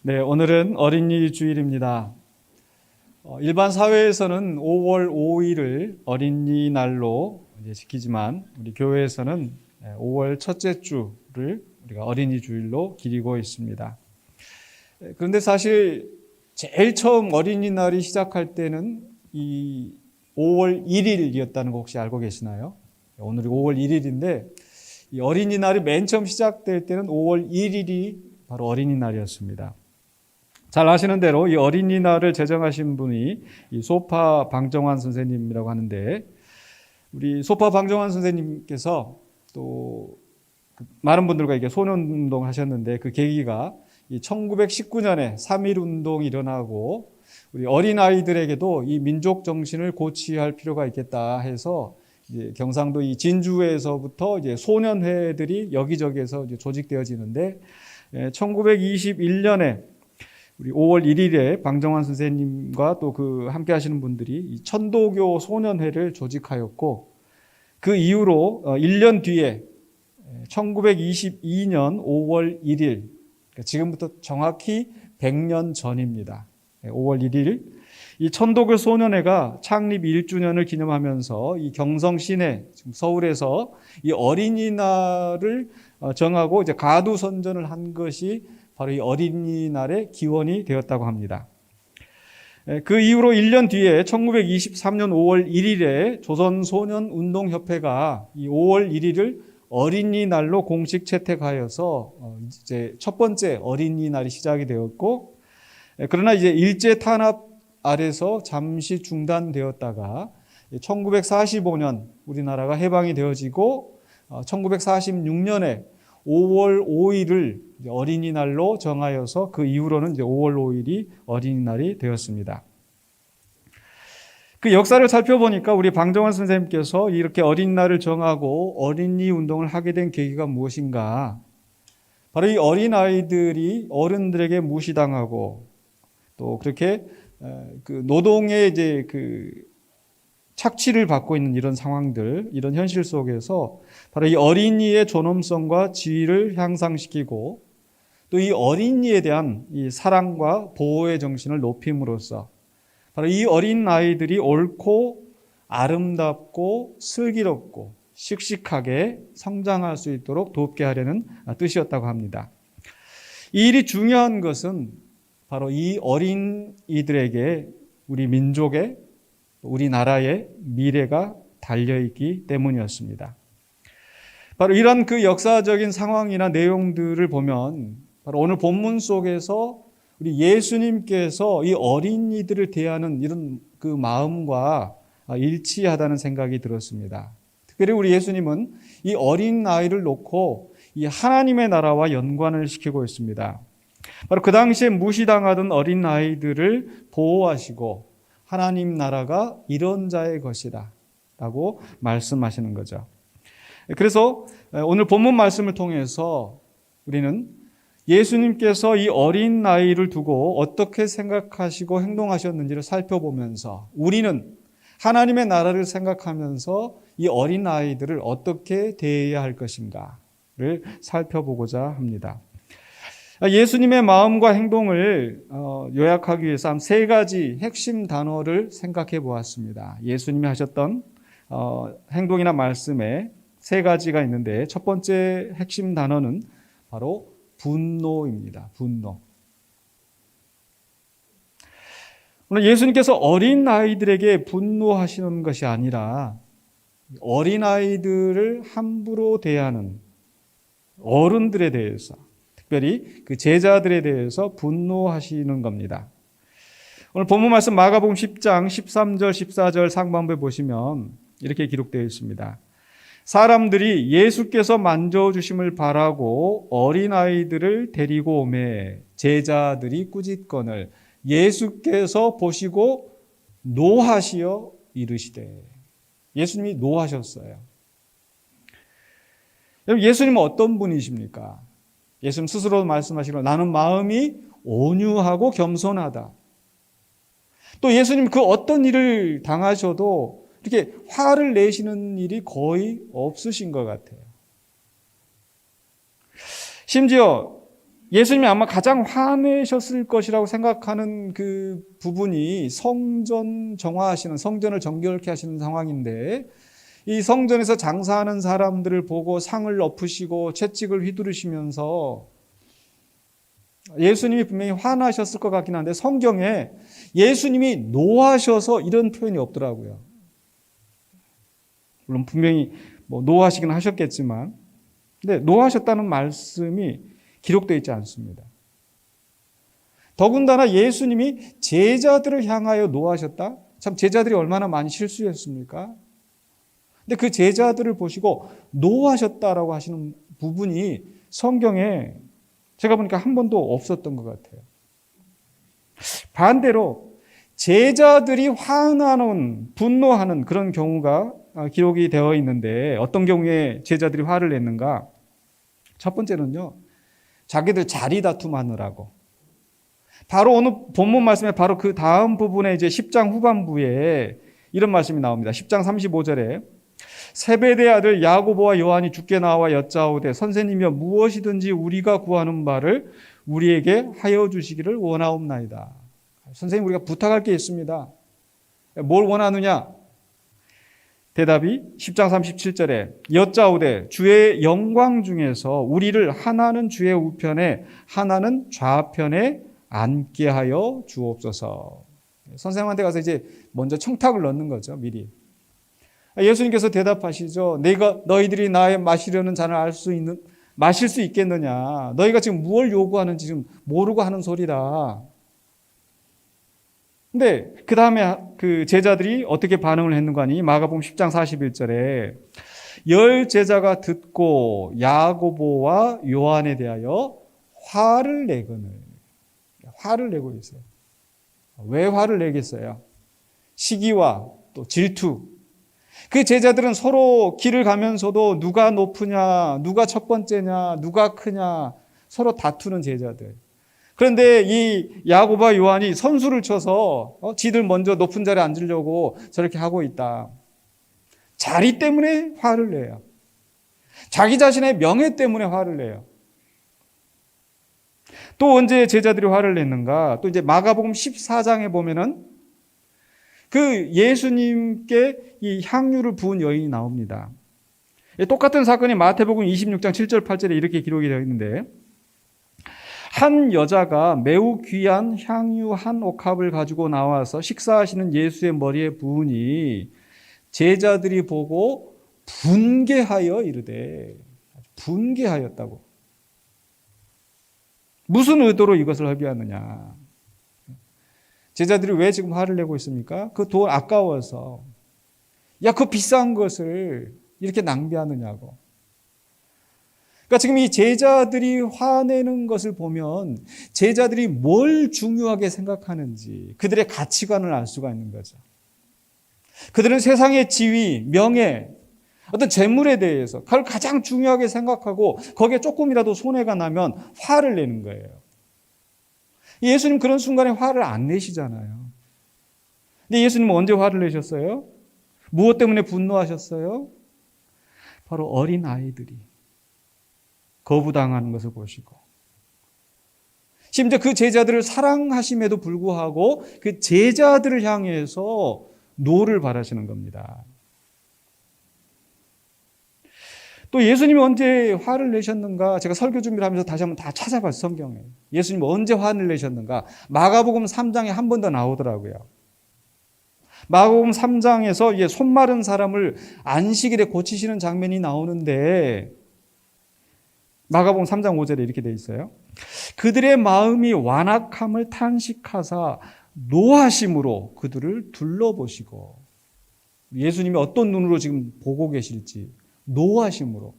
네, 오늘은 어린이 주일입니다. 일반 사회에서는 5월 5일을 어린이날로 지키지만 우리 교회에서는 5월 첫째 주를 우리가 어린이 주일로 기리고 있습니다. 그런데 사실 제일 처음 어린이날이 시작할 때는 이 5월 1일이었다는 거 혹시 알고 계시나요? 오늘이 5월 1일인데 이 어린이날이 맨 처음 시작될 때는 5월 1일이 바로 어린이날이었습니다. 잘 아시는 대로 이 어린이날을 제정하신 분이 이 소파 방정환 선생님이라고 하는데, 우리 소파 방정환 선생님께서 또 많은 분들과 이게 소년운동을 하셨는데, 그 계기가 이 1919년에 3.1 운동이 일어나고 우리 어린아이들에게도 이 민족 정신을 고취할 필요가 있겠다 해서 이제 경상도 이 진주에서부터 이제 소년회들이 여기저기에서 이제 조직되어지는데, 1921년에 우리 5월 1일에 방정환 선생님과 또 그 함께 하시는 분들이 이 천도교 소년회를 조직하였고, 그 이후로 1년 뒤에 1922년 5월 1일, 지금부터 정확히 100년 전입니다. 5월 1일 이 천도교 소년회가 창립 1주년을 기념하면서 이 경성 시내, 지금 서울에서 이 어린이날을 정하고 이제 가두 선전을 한 것이 바로 이 어린이날의 기원이 되었다고 합니다. 그 이후로 1년 뒤에 1923년 5월 1일에 조선소년운동협회가 이 5월 1일을 어린이날로 공식 채택하여서 이제 첫 번째 어린이날이 시작이 되었고, 그러나 이제 일제 탄압 아래서 잠시 중단되었다가 1945년 우리나라가 해방이 되어지고 1946년에 5월 5일을 어린이날로 정하여서 그 이후로는 이제 5월 5일이 어린이날이 되었습니다. 그 역사를 살펴보니까 우리 방정환 선생님께서 이렇게 어린이날을 정하고 어린이 운동을 하게 된 계기가 무엇인가? 바로 이 어린아이들이 어른들에게 무시당하고 또 그렇게 그 노동의 이제 그 착취를 받고 있는 이런 상황들, 이런 현실 속에서 바로 이 어린이의 존엄성과 지위를 향상시키고 또 이 어린이에 대한 이 사랑과 보호의 정신을 높임으로써 바로 이 어린 아이들이 옳고 아름답고 슬기롭고 씩씩하게 성장할 수 있도록 돕게 하려는 뜻이었다고 합니다. 이 일이 중요한 것은 바로 이 어린이들에게 우리 민족의, 우리나라의 미래가 달려있기 때문이었습니다. 바로 이런 그 역사적인 상황이나 내용들을 보면 바로 오늘 본문 속에서 우리 예수님께서 이 어린이들을 대하는 이런 그 마음과 일치하다는 생각이 들었습니다. 특별히 우리 예수님은 이 어린 아이를 놓고 이 하나님의 나라와 연관을 시키고 있습니다. 바로 그 당시에 무시당하던 어린 아이들을 보호하시고 하나님 나라가 이런 자의 것이다 라고 말씀하시는 거죠. 그래서 오늘 본문 말씀을 통해서 우리는 예수님께서 이 어린 아이를 두고 어떻게 생각하시고 행동하셨는지를 살펴보면서 우리는 하나님의 나라를 생각하면서 이 어린 아이들을 어떻게 대해야 할 것인가를 살펴보고자 합니다. 예수님의 마음과 행동을 요약하기 위해서 한 세 가지 핵심 단어를 생각해 보았습니다. 예수님이 하셨던 행동이나 말씀에 세 가지가 있는데, 첫 번째 핵심 단어는 바로 분노입니다. 분노. 오늘 예수님께서 어린 아이들에게 분노하시는 것이 아니라 어린 아이들을 함부로 대하는 어른들에 대해서, 특별히 그 제자들에 대해서 분노하시는 겁니다. 오늘 본문 말씀 마가복음 10장 13절 14절 상반부에 보시면 이렇게 기록되어 있습니다. 사람들이 예수께서 만져주심을 바라고 어린아이들을 데리고 오매 제자들이 꾸짖거늘 예수께서 보시고 노하시어 이르시되. 예수님이 노하셨어요. 여러분, 예수님은 어떤 분이십니까? 예수님 스스로 말씀하시기로 나는 마음이 온유하고 겸손하다. 또 예수님 그 어떤 일을 당하셔도 이렇게 화를 내시는 일이 거의 없으신 것 같아요. 심지어 예수님이 아마 가장 화내셨을 것이라고 생각하는 그 부분이 성전 정화하시는, 성전을 정결케 하시는 상황인데, 이 성전에서 장사하는 사람들을 보고 상을 엎으시고 채찍을 휘두르시면서 예수님이 분명히 화나셨을 것 같긴 한데, 성경에 예수님이 노하셔서 이런 표현이 없더라고요. 물론 분명히 노하시긴 하셨겠지만, 근데 노하셨다는 말씀이 기록되어 있지 않습니다. 더군다나 예수님이 제자들을 향하여 노하셨다? 참 제자들이 얼마나 많이 실수했습니까? 근데 그 제자들을 보시고 노하셨다라고 하시는 부분이 성경에 제가 보니까 한 번도 없었던 것 같아요. 반대로 제자들이 화나는, 분노하는 그런 경우가 기록이 되어 있는데, 어떤 경우에 제자들이 화를 냈는가? 첫 번째는요, 자기들 자리 다툼하느라고. 바로 오늘 본문 말씀에 바로 그 다음 부분에 이제 10장 후반부에 이런 말씀이 나옵니다. 10장 35절에 세베대의 아들 야고보와 요한이 주께 나와 여짜오되 선생님이여 무엇이든지 우리가 구하는 바를 우리에게 하여 주시기를 원하옵나이다. 선생님, 우리가 부탁할 게 있습니다. 뭘 원하느냐? 대답이 10장 37절에 여짜오되 주의 영광 중에서 우리를 하나는 주의 우편에 하나는 좌편에 앉게 하여 주옵소서. 선생님한테 가서 이제 먼저 청탁을 넣는 거죠, 미리. 예수님께서 대답하시죠. 너희들이 나의 마시려는 잔을 마실 수 있겠느냐? 너희가 지금 무엇을 요구하는지 지금 모르고 하는 소리다. 근데 그 다음에 그 제자들이 어떻게 반응을 했는가 하니 마가복음 10장 41절에 10 제자가 듣고 야고보와 요한에 대하여 화를 내거늘. 화를 내고 있어요. 왜 화를 내겠어요? 시기와 또 질투. 그 제자들은 서로 길을 가면서도 누가 높으냐, 누가 첫 번째냐, 누가 크냐 서로 다투는 제자들. 그런데 이 야고보와 요한이 선수를 쳐서 지들 먼저 높은 자리에 앉으려고 저렇게 하고 있다. 자리 때문에 화를 내요. 자기 자신의 명예 때문에 화를 내요. 또 언제 제자들이 화를 냈는가? 또 이제 마가복음 14장에 보면은 그 예수님께 이 향유를 부은 여인이 나옵니다. 똑같은 사건이 마태복음 26장 7절 8절에 이렇게 기록이 되어 있는데, 한 여자가 매우 귀한 향유 한 옥합을 가지고 나와서 식사하시는 예수의 머리에 부으니 제자들이 보고 분개하여 이르되, 분개하였다고. 무슨 의도로 이것을 허비하느냐? 제자들이 왜 지금 화를 내고 있습니까? 그 돈 아까워서. 야, 그 비싼 것을 이렇게 낭비하느냐고. 그러니까 지금 이 제자들이 화내는 것을 보면 제자들이 뭘 중요하게 생각하는지 그들의 가치관을 알 수가 있는 거죠. 그들은 세상의 지위, 명예, 어떤 재물에 대해서 그걸 가장 중요하게 생각하고 거기에 조금이라도 손해가 나면 화를 내는 거예요. 예수님 그런 순간에 화를 안 내시잖아요. 근데 예수님은 언제 화를 내셨어요? 무엇 때문에 분노하셨어요? 바로 어린 아이들이 거부당하는 것을 보시고, 심지어 그 제자들을 사랑하심에도 불구하고 그 제자들을 향해서 노를 바라시는 겁니다. 또 예수님이 언제 화를 내셨는가? 제가 설교 준비를 하면서 다시 한번 다 찾아봤어요, 성경에. 예수님이 언제 화를 내셨는가? 마가복음 3장에 한 번 더 나오더라고요. 마가복음 3장에서 이제 손 마른 사람을 안식일에 고치시는 장면이 나오는데, 마가복음 3장 5절에 이렇게 되어 있어요. 그들의 마음이 완악함을 탄식하사 노하심으로 그들을 둘러보시고, 예수님이 어떤 눈으로 지금 보고 계실지 노하심으로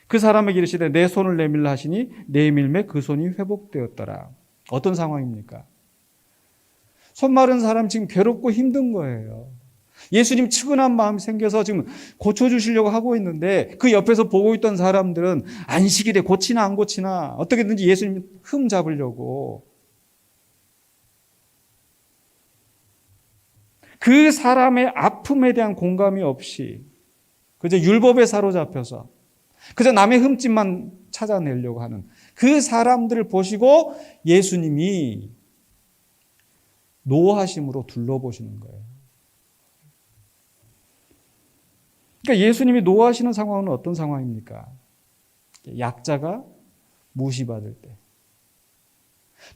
그 사람에게 이르시되 내 손을 내밀라 하시니 내밀매 그 손이 회복되었더라. 어떤 상황입니까? 손 마른 사람 지금 괴롭고 힘든 거예요. 예수님 측은한 마음이 생겨서 지금 고쳐주시려고 하고 있는데 그 옆에서 보고 있던 사람들은 안식일에 고치나 안 고치나 어떻게든지 예수님 흠 잡으려고, 그 사람의 아픔에 대한 공감이 없이 그저 율법에 사로잡혀서 그저 남의 흠집만 찾아내려고 하는 그 사람들을 보시고 예수님이 노하심으로 둘러보시는 거예요. 그러니까 예수님이 노하시는 상황은 어떤 상황입니까? 약자가 무시받을 때,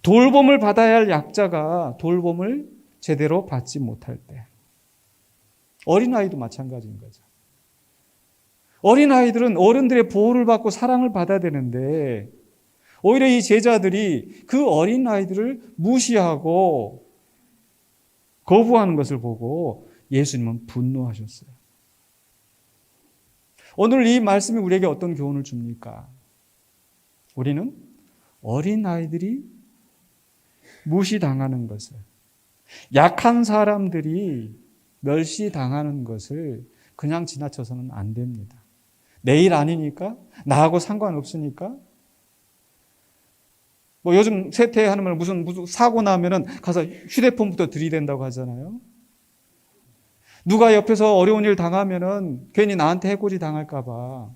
돌봄을 받아야 할 약자가 돌봄을 제대로 받지 못할 때, 어린아이도 마찬가지인 거죠. 어린아이들은 어른들의 보호를 받고 사랑을 받아야 되는데 오히려 이 제자들이 그 어린아이들을 무시하고 거부하는 것을 보고 예수님은 분노하셨어요. 오늘 이 말씀이 우리에게 어떤 교훈을 줍니까? 우리는 어린아이들이 무시당하는 것을, 약한 사람들이 멸시당하는 것을 그냥 지나쳐서는 안 됩니다. 내일 아니니까, 나하고 상관없으니까. 뭐 요즘 세태하는 무슨 사고 나면은 가서 휴대폰부터 들이댄다고 하잖아요. 누가 옆에서 어려운 일 당하면은 괜히 나한테 해코지 당할까봐.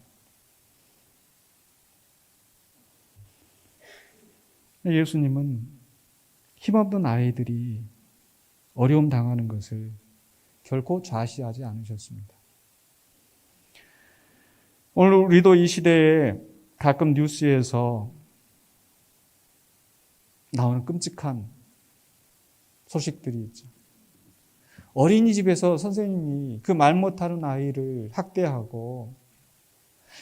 예수님은 힘없는 아이들이 어려움 당하는 것을 결코 좌시하지 않으셨습니다. 오늘 우리도 이 시대에 가끔 뉴스에서 나오는 끔찍한 소식들이 있죠. 어린이집에서 선생님이 그 말 못하는 아이를 학대하고,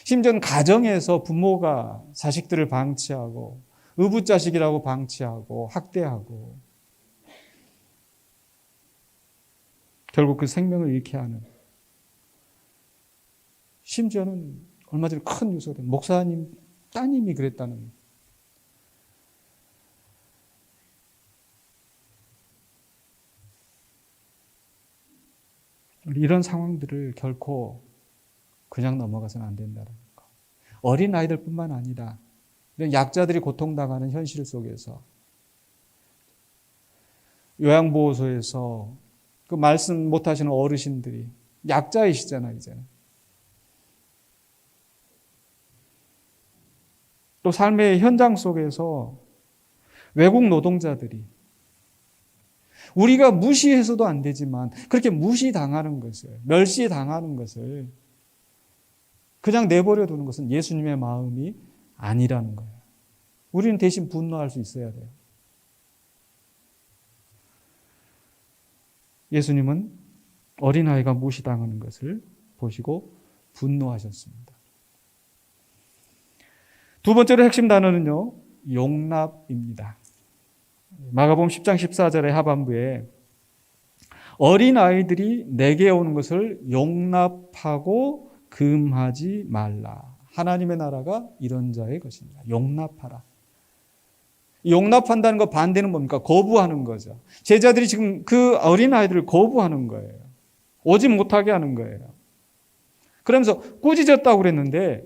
심지어는 가정에서 부모가 자식들을 방치하고 의붓자식이라고 방치하고 학대하고 결국 그 생명을 잃게 하는, 심지어는 얼마 전에 큰 뉴스가 된 목사님 따님이 그랬다는. 이런 상황들을 결코 그냥 넘어가서는 안 된다는 거. 어린아이들뿐만 아니라 약자들이 고통당하는 현실 속에서, 요양보호소에서 그 말씀 못하시는 어르신들이 약자이시잖아요, 이제는. 또 삶의 현장 속에서 외국 노동자들이 우리가 무시해서도 안 되지만 그렇게 무시당하는 것을, 멸시당하는 것을 그냥 내버려 두는 것은 예수님의 마음이 아니라는 거예요. 우리는 대신 분노할 수 있어야 돼요. 예수님은 어린아이가 무시당하는 것을 보시고 분노하셨습니다. 두 번째로 핵심 단어는요, 용납입니다. 마가복음 10장 14절의 하반부에 어린아이들이 내게 오는 것을 용납하고 금하지 말라. 하나님의 나라가 이런 자의 것입니다. 용납하라. 용납한다는 거 반대는 뭡니까? 거부하는 거죠. 제자들이 지금 그 어린아이들을 거부하는 거예요. 오지 못하게 하는 거예요. 그러면서 꾸짖었다고 그랬는데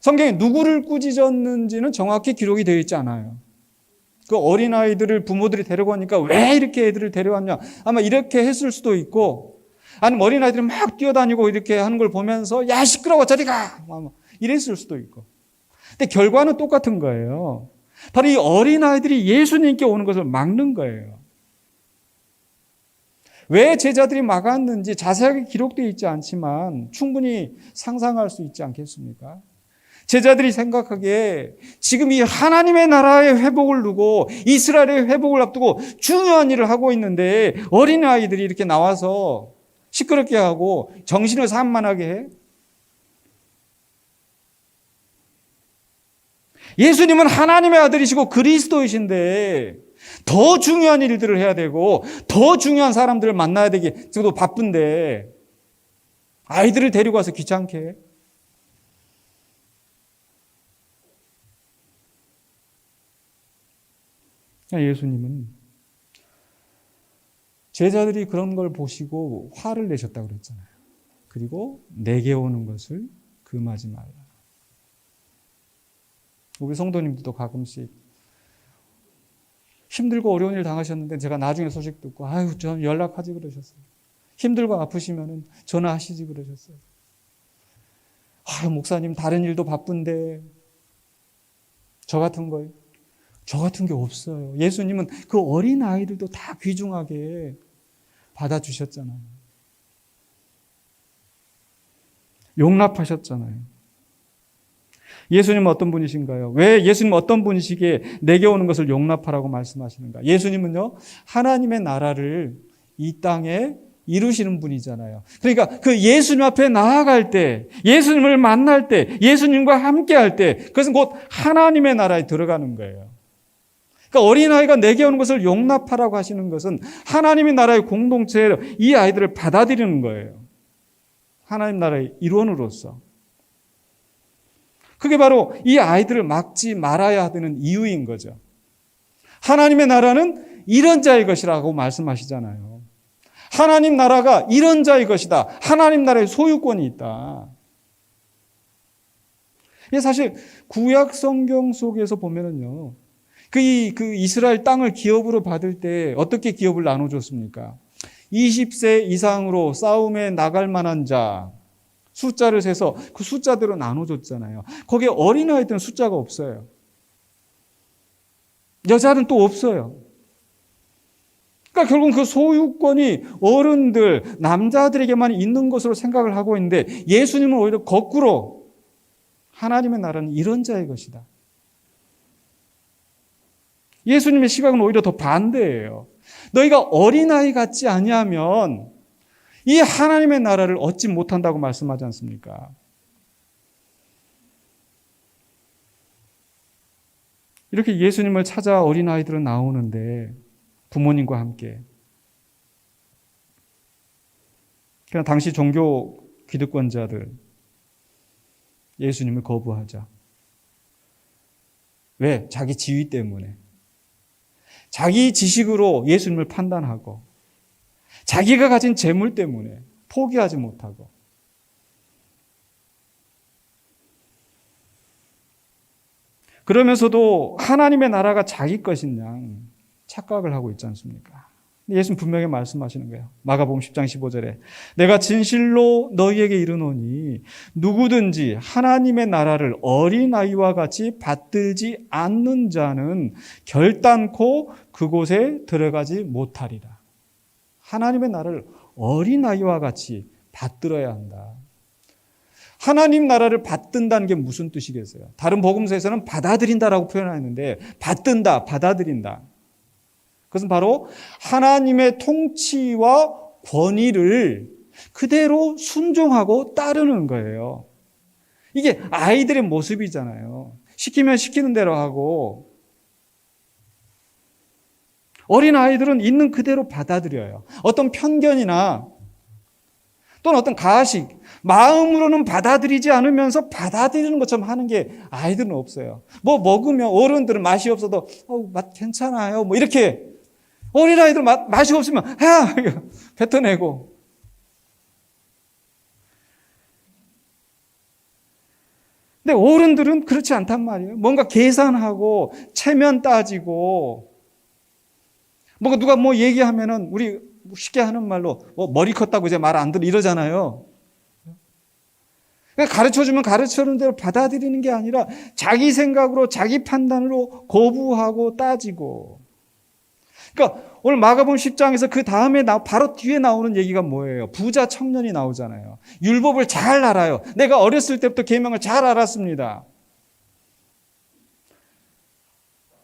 성경에 누구를 꾸짖었는지는 정확히 기록이 되어 있지 않아요. 그 어린아이들을 부모들이 데려가니까 왜 이렇게 애들을 데려왔냐. 아마 이렇게 했을 수도 있고, 아니면 어린아이들이 막 뛰어다니고 이렇게 하는 걸 보면서 야 시끄러워 저리 가 이랬을 수도 있고. 근데 결과는 똑같은 거예요. 바로 이 어린아이들이 예수님께 오는 것을 막는 거예요. 왜 제자들이 막았는지 자세하게 기록되어 있지 않지만 충분히 상상할 수 있지 않겠습니까? 제자들이 생각하기에 지금 이 하나님의 나라의 회복을 두고 이스라엘의 회복을 앞두고 중요한 일을 하고 있는데 어린아이들이 이렇게 나와서 시끄럽게 하고 정신을 산만하게 해? 예수님은 하나님의 아들이시고 그리스도이신데 더 중요한 일들을 해야 되고 더 중요한 사람들을 만나야 되기 저도 바쁜데 아이들을 데리고 와서 귀찮게 해? 예수님은 제자들이 그런 걸 보시고 화를 내셨다고 그랬잖아요. 그리고 내게 오는 것을 금하지 말라. 우리 성도님들도 가끔씩 힘들고 어려운 일 당하셨는데 제가 나중에 소식 듣고 아유 좀 연락하지 그러셨어요. 힘들고 아프시면 전화하시지 그러셨어요. 목사님 다른 일도 바쁜데 저 같은 거요? 저 같은 게 없어요. 예수님은 그 어린 아이들도 다 귀중하게 받아주셨잖아요. 용납하셨잖아요. 예수님은 어떤 분이신가요? 왜 예수님은 어떤 분이시기에 내게 오는 것을 용납하라고 말씀하시는가? 예수님은요, 하나님의 나라를 이 땅에 이루시는 분이잖아요. 그러니까 그 예수님 앞에 나아갈 때, 예수님을 만날 때, 예수님과 함께 할 때, 그것은 곧 하나님의 나라에 들어가는 거예요. 그러니까 어린아이가 내게 오는 것을 용납하라고 하시는 것은 하나님의 나라의 공동체로 이 아이들을 받아들이는 거예요. 하나님 나라의 일원으로서. 그게 바로 이 아이들을 막지 말아야 되는 이유인 거죠. 하나님의 나라는 이런 자의 것이라고 말씀하시잖아요. 하나님 나라가 이런 자의 것이다. 하나님 나라의 소유권이 있다. 이게 사실 구약 성경 속에서 보면은요, 그 이스라엘 땅을 기업으로 받을 때 어떻게 기업을 나눠줬습니까? 20세 이상으로 싸움에 나갈 만한 자, 숫자를 세서 그 숫자대로 나눠줬잖아요. 거기에 어린아이들은 숫자가 없어요. 여자는 또 없어요. 그러니까 결국은 그 소유권이 어른들, 남자들에게만 있는 것으로 생각을 하고 있는데 예수님은 오히려 거꾸로 하나님의 나라는 이런 자의 것이다. 예수님의 시각은 오히려 더 반대예요. 너희가 어린아이 같지 아니하면 이 하나님의 나라를 얻지 못한다고 말씀하지 않습니까? 이렇게 예수님을 찾아 어린아이들은 나오는데 부모님과 함께. 그냥 당시 종교 기득권자들 예수님을 거부하자. 왜? 자기 지위 때문에. 자기 지식으로 예수님을 판단하고 자기가 가진 재물 때문에 포기하지 못하고. 그러면서도 하나님의 나라가 자기 것인 양 착각을 하고 있지 않습니까? 예수는 분명히 말씀하시는 거예요. 마가복음 10장 15절에 내가 진실로 너희에게 이르노니 누구든지 하나님의 나라를 어린아이와 같이 받들지 않는 자는 결단코 그곳에 들어가지 못하리라. 하나님의 나라를 어린아이와 같이 받들어야 한다. 하나님 나라를 받든다는 게 무슨 뜻이겠어요? 다른 복음서에서는 받아들인다라고 표현하는데 받든다, 받아들인다. 그것은 바로 하나님의 통치와 권위를 그대로 순종하고 따르는 거예요. 이게 아이들의 모습이잖아요. 시키면 시키는 대로 하고 어린 아이들은 있는 그대로 받아들여요. 어떤 편견이나 또는 어떤 가식, 마음으로는 받아들이지 않으면서 받아들이는 것처럼 하는 게 아이들은 없어요. 뭐 먹으면 어른들은 맛이 없어도 맛 괜찮아요. 뭐 이렇게 어린아이들 맛이 없으면 뱉어내고. 근데 어른들은 그렇지 않단 말이에요. 뭔가 계산하고 체면 따지고 뭔가 누가 뭐 얘기하면은 우리 쉽게 하는 말로 머리 컸다고 이제 말 안 들어 이러잖아요. 가르쳐주면 가르쳐주는 대로 받아들이는 게 아니라 자기 생각으로 자기 판단으로 거부하고 따지고. 그러니까 오늘 마가복음 10장에서 그 다음에 바로 뒤에 나오는 얘기가 뭐예요? 부자 청년이 나오잖아요. 율법을 잘 알아요. 내가 어렸을 때부터 계명을 잘 알았습니다.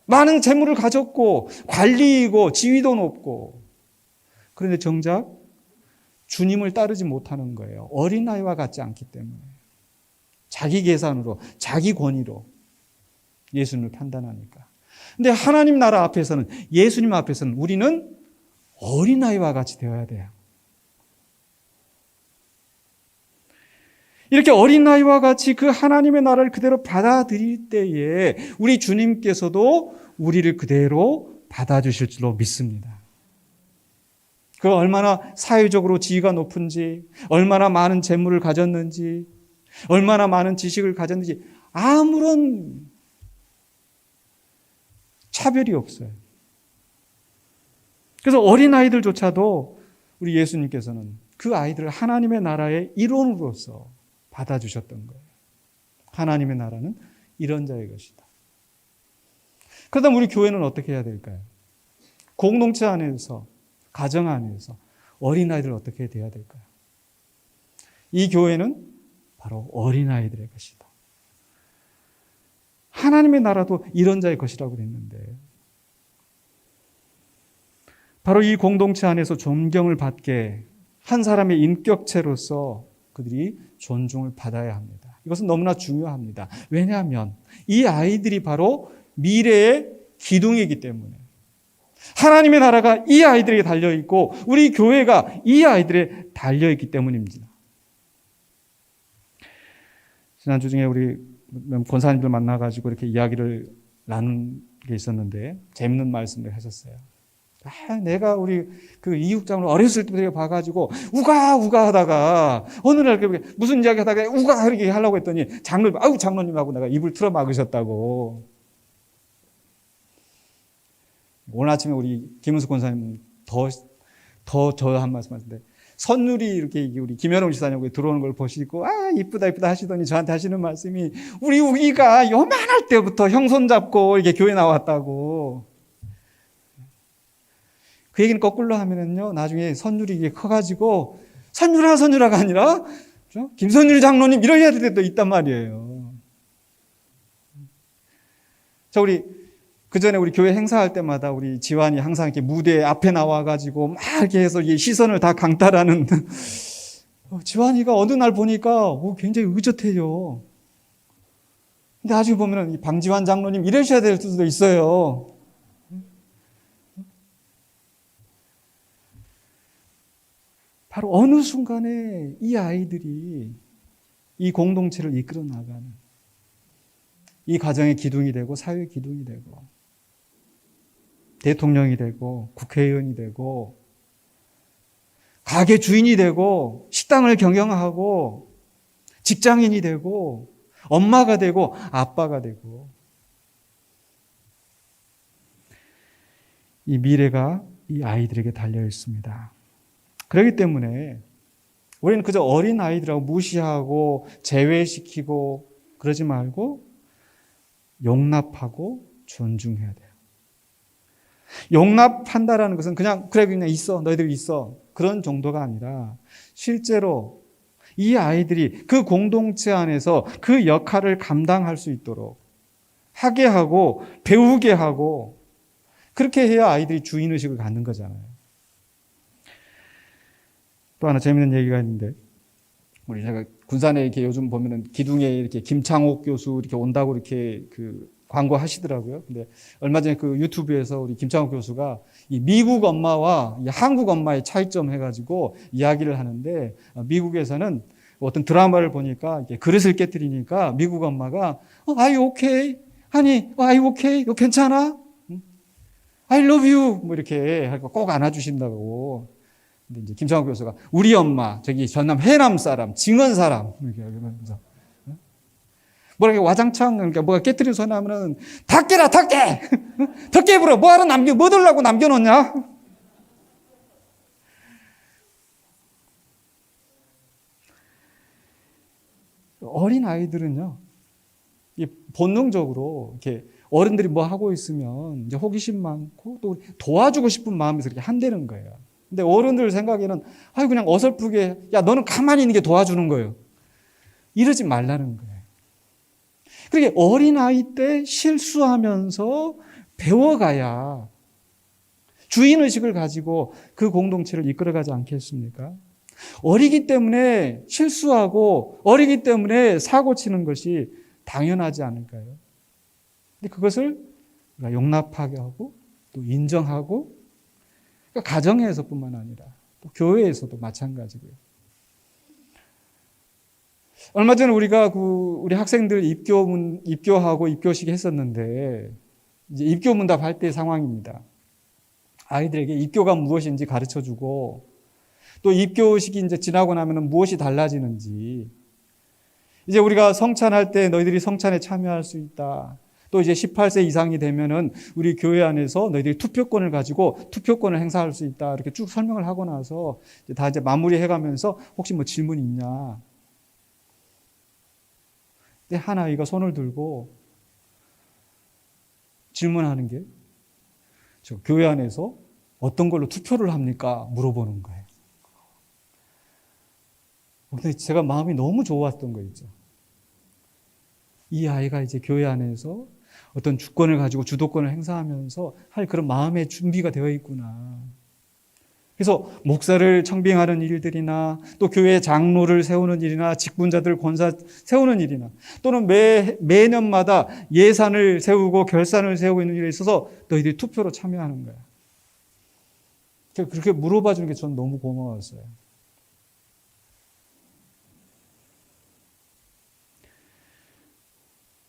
많은 재물을 가졌고 관리이고 지위도 높고. 그런데 정작 주님을 따르지 못하는 거예요. 어린아이와 같지 않기 때문에. 자기 계산으로, 자기 권위로 예수님을 판단하니까. 근데 하나님 나라 앞에서는, 예수님 앞에서는 우리는 어린아이와 같이 되어야 돼요. 이렇게 어린아이와 같이 그 하나님의 나라를 그대로 받아들일 때에 우리 주님께서도 우리를 그대로 받아주실 줄로 믿습니다. 그 얼마나 사회적으로 지위가 높은지, 얼마나 많은 재물을 가졌는지, 얼마나 많은 지식을 가졌는지 아무런 차별이 없어요. 그래서 어린아이들조차도 우리 예수님께서는 그 아이들을 하나님의 나라의 일원으로서 받아주셨던 거예요. 하나님의 나라는 이런 자의 것이다. 그렇다면 우리 교회는 어떻게 해야 될까요? 공동체 안에서, 가정 안에서 어린아이들 어떻게 돼야 될까요? 이 교회는 바로 어린아이들의 것이다. 하나님의 나라도 이런 자의 것이라고 그랬는데 바로 이 공동체 안에서 존경을 받게 한 사람의 인격체로서 그들이 존중을 받아야 합니다. 이것은 너무나 중요합니다. 왜냐하면 이 아이들이 바로 미래의 기둥이기 때문에 하나님의 나라가 이 아이들에게 달려있고 우리 교회가 이 아이들에 달려있기 때문입니다. 지난주 중에 우리 권사님들 만나가지고 이렇게 이야기를 나눈 게 있었는데 재밌는 말씀을 하셨어요. 내가 우리 그 이육장을 어렸을 때부터 봐가지고 우가 하다가 어느 날 무슨 이야기 하다가 우가 이렇게 하려고 했더니 장로님하고 내가 입을 틀어 막으셨다고. 오늘 아침에 우리 김은숙 권사님 더 저 한 말씀 하셨는데 선율이 이렇게 우리 김현웅 지사님 들어오는 걸 보시고 이쁘다 하시더니 저한테 하시는 말씀이 우리 우기가 요만할 때부터 형 손잡고 이렇게 교회 나왔다고. 그 얘기는 거꾸로 하면은요, 나중에 선율이 이게 커가지고, 선율아가 아니라, 그렇죠? 김선율 장로님 이러셔야 될 때도 있단 말이에요. 자, 그 전에 우리 교회 행사할 때마다 우리 지환이 항상 이렇게 무대 앞에 나와가지고 막 이렇게 해서 시선을 다 강탈하는, 지환이가 어느 날 보니까 굉장히 의젓해요. 근데 나중에 보면은 방지환 장로님 이러셔야 될 수도 있어요. 바로 어느 순간에 이 아이들이 이 공동체를 이끌어 나가는 이 가정의 기둥이 되고 사회의 기둥이 되고 대통령이 되고 국회의원이 되고 가게 주인이 되고 식당을 경영하고 직장인이 되고 엄마가 되고 아빠가 되고 이 미래가 이 아이들에게 달려 있습니다. 그렇기 때문에 우리는 그저 어린 아이들하고 무시하고 제외시키고 그러지 말고 용납하고 존중해야 돼요. 용납한다라는 것은 그냥 있어, 너희들 있어 그런 정도가 아니라 실제로 이 아이들이 그 공동체 안에서 그 역할을 감당할 수 있도록 하게 하고 배우게 하고 그렇게 해야 아이들이 주인의식을 갖는 거잖아요. 또 하나 재밌는 얘기가 있는데, 제가 군산에 이렇게 요즘 보면은 기둥에 이렇게 김창옥 교수 이렇게 온다고 이렇게 광고 하시더라고요. 근데 얼마 전에 유튜브에서 우리 김창옥 교수가 이 미국 엄마와 이 한국 엄마의 차이점 해가지고 이야기를 하는데, 미국에서는 어떤 드라마를 보니까 이렇게 그릇을 깨뜨리니까 미국 엄마가 Are you okay? honey, are you okay? 이거 괜찮아? I love you. 이렇게 하고 꼭 안아주신다고. 근데 이제 김창욱 교수가 우리 엄마 저기 전남 해남 사람 증언 사람 이렇게 하면서 뭐라 와장창 그러니까 뭐가 깨뜨린 소리 나면은 다 깨라 다 깨! 더 깨부러 뭐하러 뭐 들라고 남겨놓냐? 어린 아이들은요 본능적으로 이렇게 어른들이 뭐 하고 있으면 이제 호기심 많고 또 도와주고 싶은 마음에서 이렇게 한다는 거예요. 근데 어른들 생각에는 그냥 어설프게 야 너는 가만히 있는 게 도와주는 거예요. 이러지 말라는 거예요. 그렇게 어린아이 때 실수하면서 배워가야 주인의식을 가지고 그 공동체를 이끌어가지 않겠습니까? 어리기 때문에 실수하고 어리기 때문에 사고치는 것이 당연하지 않을까요? 근데 그것을 용납하게 하고 또 인정하고 그러니까 가정에서뿐만 아니라 또 교회에서도 마찬가지고요. 얼마 전에 우리가 우리 학생들 입교하고 입교식 했었는데 이제 입교 문답할 때 상황입니다. 아이들에게 입교가 무엇인지 가르쳐주고 또 입교식이 이제 지나고 나면은 무엇이 달라지는지 이제 우리가 성찬할 때 너희들이 성찬에 참여할 수 있다. 또 이제 18세 이상이 되면은 우리 교회 안에서 너희들이 투표권을 가지고 투표권을 행사할 수 있다. 이렇게 쭉 설명을 하고 나서 다 이제 마무리해 가면서 혹시 뭐 질문이 있냐. 근데 한 아이가 손을 들고 질문하는 게 저 교회 안에서 어떤 걸로 투표를 합니까? 물어보는 거예요. 근데 제가 마음이 너무 좋았던 거 있죠. 이 아이가 이제 교회 안에서 어떤 주권을 가지고 주도권을 행사하면서 할 그런 마음의 준비가 되어 있구나. 그래서 목사를 청빙하는 일들이나 또 교회 장로를 세우는 일이나 직분자들 권사 세우는 일이나 또는 매년마다 예산을 세우고 결산을 세우고 있는 일에 있어서 너희들이 투표로 참여하는 거야. 그렇게 물어봐 주는 게 저는 너무 고마웠어요.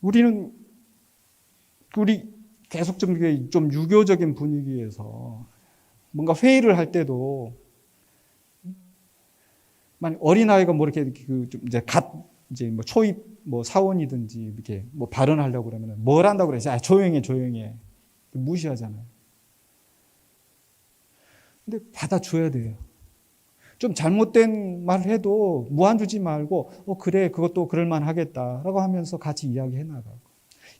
우리 계속 좀 유교적인 분위기에서 뭔가 회의를 할 때도 만약 어린아이가 뭐 이렇게 좀 이제 뭐 초입 뭐 사원이든지 이렇게 뭐 발언하려고 그러면 뭘 한다고 그러지? 조용해. 무시하잖아요. 근데 받아줘야 돼요. 좀 잘못된 말을 해도 무한 주지 말고 그래 그것도 그럴만 하겠다라고 하면서 같이 이야기해 나가고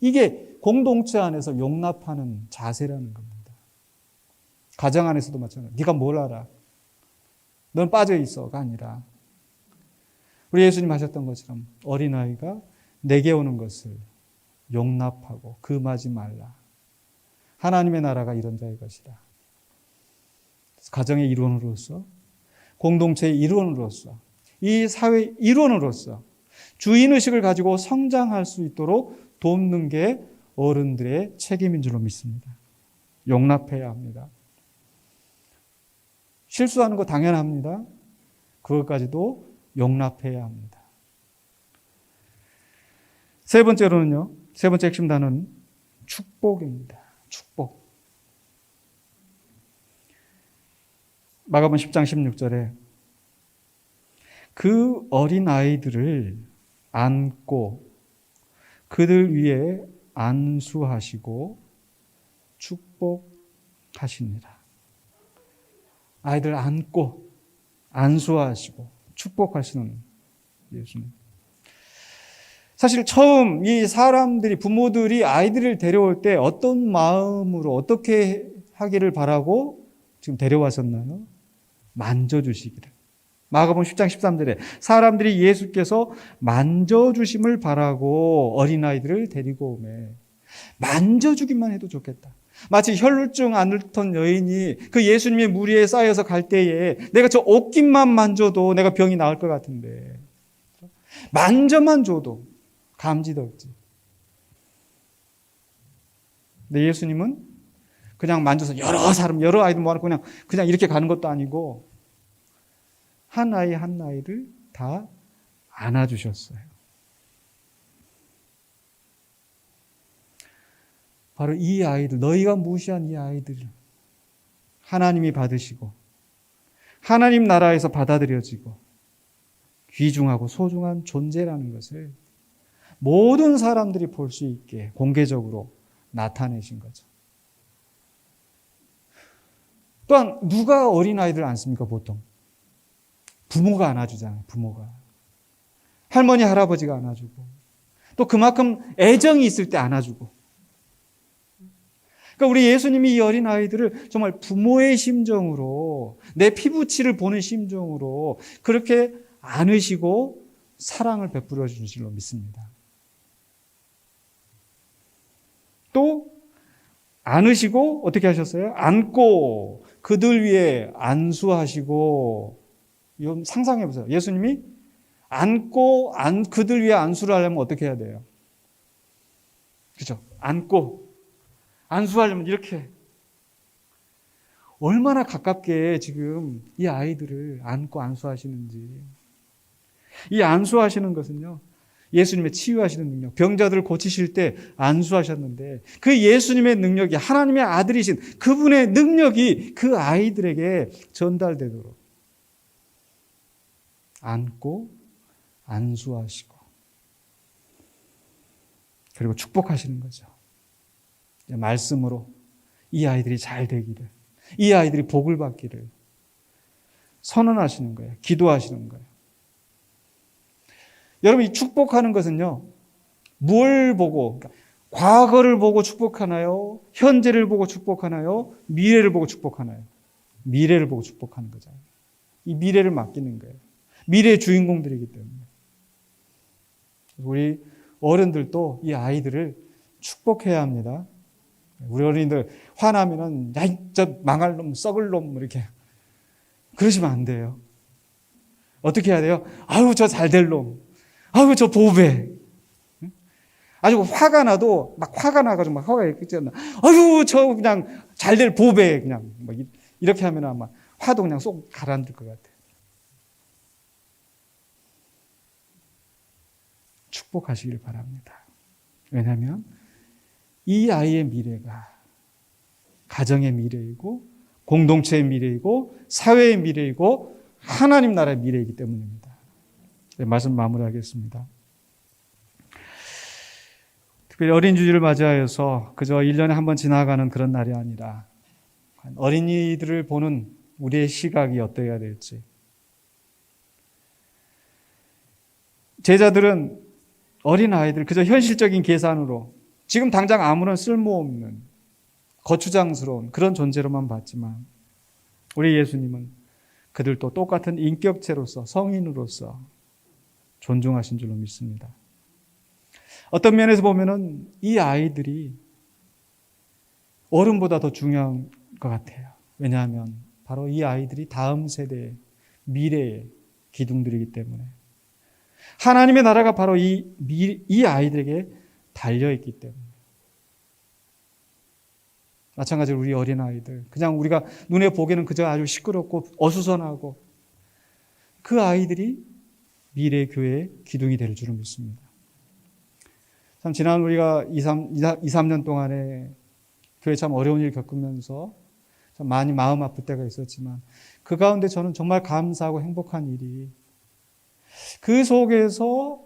이게 공동체 안에서 용납하는 자세라는 겁니다. 가정 안에서도 마찬가지예요. 네가 뭘 알아? 넌 빠져 있어가 아니라 우리 예수님 하셨던 것처럼 어린아이가 내게 오는 것을 용납하고 금하지 말라. 하나님의 나라가 이런 자의 것이라. 가정의 일원으로서 공동체의 일원으로서 이 사회의 일원으로서 주인의식을 가지고 성장할 수 있도록 돕는 게 어른들의 책임인 줄로 믿습니다. 용납해야 합니다. 실수하는 거 당연합니다. 그것까지도 용납해야 합니다. 세 번째로는요. 세 번째 핵심 단어는 축복입니다. 축복. 마가복음 10장 16절에 그 어린 아이들을 안고 그들 위에 안수하시고 축복하시니라. 아이들 안고 안수하시고 축복하시는 예수님. 사실 처음 이 사람들이 부모들이 아이들을 데려올 때 어떤 마음으로 어떻게 하기를 바라고 지금 데려왔었나요? 만져주시기를. 마가복음 10장 13절에 사람들이 예수께서 만져주심을 바라고 어린아이들을 데리고 오매. 만져주기만 해도 좋겠다. 마치 혈루증 앓던 여인이 그 예수님의 무리에 쌓여서 갈 때에 내가 저 옷깃만 만져도 내가 병이 나을 것 같은데 만져만 줘도 감지덕지. 근데 예수님은 그냥 만져서 여러 아이들 모아놓고 그냥 이렇게 가는 것도 아니고 한 아이 한 아이를 다 안아주셨어요. 바로 이 아이들, 너희가 무시한 이 아이들을 하나님이 받으시고 하나님 나라에서 받아들여지고 귀중하고 소중한 존재라는 것을 모든 사람들이 볼 수 있게 공개적으로 나타내신 거죠. 또한 누가 어린아이들을 안습니까? 보통 부모가 안아주잖아요. 부모가. 할머니 할아버지가 안아주고 또 그만큼 애정이 있을 때 안아주고. 그러니까 우리 예수님이 이 어린아이들을 정말 부모의 심정으로 내 피부치를 보는 심정으로 그렇게 안으시고 사랑을 베풀어 주신 줄로 믿습니다. 또 안으시고 어떻게 하셨어요? 안고 그들 위에 안수하시고. 이건 상상해 보세요. 예수님이 안고 그들 위에 안수를 하려면 어떻게 해야 돼요? 그렇죠? 안고 안수하려면 이렇게 얼마나 가깝게 지금 이 아이들을 안고 안수하시는지. 이 안수하시는 것은요. 예수님의 치유하시는 능력, 병자들을 고치실 때 안수하셨는데 그 예수님의 능력이 하나님의 아들이신 그분의 능력이 그 아이들에게 전달되도록 안고 안수하시고 그리고 축복하시는 거죠. 말씀으로 이 아이들이 잘 되기를, 이 아이들이 복을 받기를 선언하시는 거예요. 기도하시는 거예요. 여러분, 이 축복하는 것은요, 뭘 보고, 그러니까 과거를 보고 축복하나요? 현재를 보고 축복하나요? 미래를 보고 축복하나요? 미래를 보고 축복하는 거잖아요. 이 미래를 맡기는 거예요. 미래의 주인공들이기 때문에. 우리 어른들도 이 아이들을 축복해야 합니다. 우리 어린이들 화나면은 야, 저 망할 놈, 썩을 놈 이렇게 그러시면 안 돼요. 어떻게 해야 돼요? 아유, 저 잘 될 놈. 아유, 저 보배. 아주 화가 나도 막 화가 나가지고 막 화가 있잖아. 아유, 저 그냥 잘 될 보배 그냥 막 이렇게 하면 아마 화도 그냥 쏙 가라앉을 것 같아요. 축복하시길 바랍니다. 왜냐하면 이 아이의 미래가 가정의 미래이고 공동체의 미래이고 사회의 미래이고 하나님 나라의 미래이기 때문입니다. 네, 말씀 마무리하겠습니다. 특별히 어린 주일을 맞이하여서 그저 1년에 한 번 지나가는 그런 날이 아니라 어린이들을 보는 우리의 시각이 어떠해야 될지. 제자들은 어린 아이들 그저 현실적인 계산으로 지금 당장 아무런 쓸모없는 거추장스러운 그런 존재로만 봤지만 우리 예수님은 그들도 똑같은 인격체로서 성인으로서 존중하신 줄로 믿습니다. 어떤 면에서 보면은 이 아이들이 어른보다 더 중요한 것 같아요. 왜냐하면 바로 이 아이들이 다음 세대의 미래의 기둥들이기 때문에 하나님의 나라가 바로 이 아이들에게 달려있기 때문에 마찬가지로 우리 어린아이들 그냥 우리가 눈에 보기에는 그저 아주 시끄럽고 어수선하고 그 아이들이 미래의 교회의 기둥이 될 줄은 믿습니다. 참 지난 우리가 2, 3년 동안에 교회 참 어려운 일 겪으면서 참 많이 마음 아플 때가 있었지만 그 가운데 저는 정말 감사하고 행복한 일이 그 속에서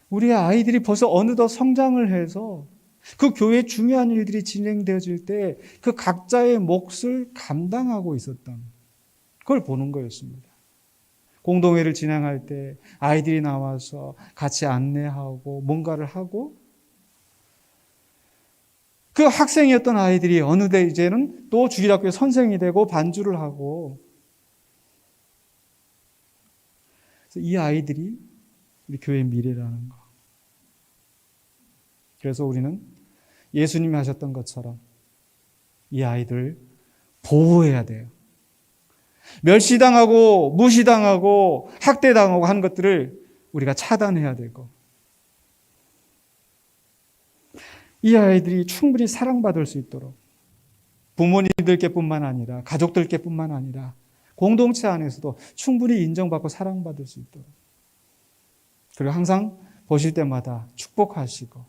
우리 아이들이 벌써 어느덧 성장을 해서 그 교회의 중요한 일들이 진행되어질 때 그 각자의 몫을 감당하고 있었던 그걸 보는 거였습니다. 공동회를 진행할 때 아이들이 나와서 같이 안내하고 뭔가를 하고 그 학생이었던 아이들이 어느 때 이제는 또 주일학교의 선생이 되고 반주를 하고 이 아이들이 우리 교회의 미래라는 거. 그래서 우리는 예수님이 하셨던 것처럼 이 아이들을 보호해야 돼요. 멸시당하고 무시당하고 학대당하고 하는 것들을 우리가 차단해야 되고 이 아이들이 충분히 사랑받을 수 있도록 부모님들께뿐만 아니라 가족들께뿐만 아니라 공동체 안에서도 충분히 인정받고 사랑받을 수 있도록 그리고 항상 보실 때마다 축복하시고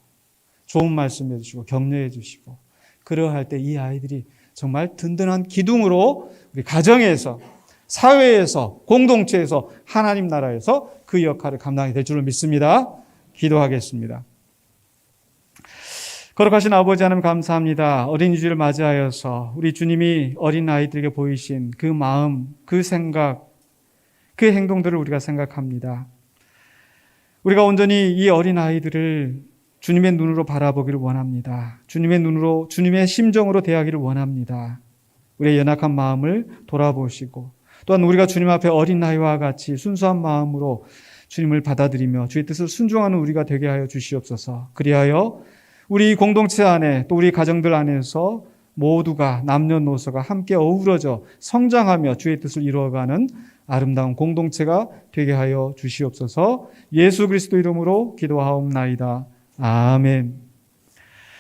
좋은 말씀해 주시고 격려해 주시고 그러할 때 이 아이들이 정말 든든한 기둥으로 우리 가정에서 사회에서 공동체에서 하나님 나라에서 그 역할을 감당하게 될 줄을 믿습니다. 기도하겠습니다. 거룩하신 아버지 하나님 감사합니다. 어린 주일을 맞이하여서 우리 주님이 어린 아이들에게 보이신 그 마음, 그 생각, 그 행동들을 우리가 생각합니다. 우리가 온전히 이 어린 아이들을 주님의 눈으로 바라보기를 원합니다. 주님의 눈으로, 주님의 심정으로 대하기를 원합니다. 우리의 연약한 마음을 돌아보시고 또한 우리가 주님 앞에 어린 아이와 같이 순수한 마음으로 주님을 받아들이며 주의 뜻을 순종하는 우리가 되게 하여 주시옵소서. 그리하여 우리 공동체 안에 또 우리 가정들 안에서 모두가 남녀노소가 함께 어우러져 성장하며 주의 뜻을 이루어가는 아름다운 공동체가 되게 하여 주시옵소서. 예수 그리스도 이름으로 기도하옵나이다. 아멘.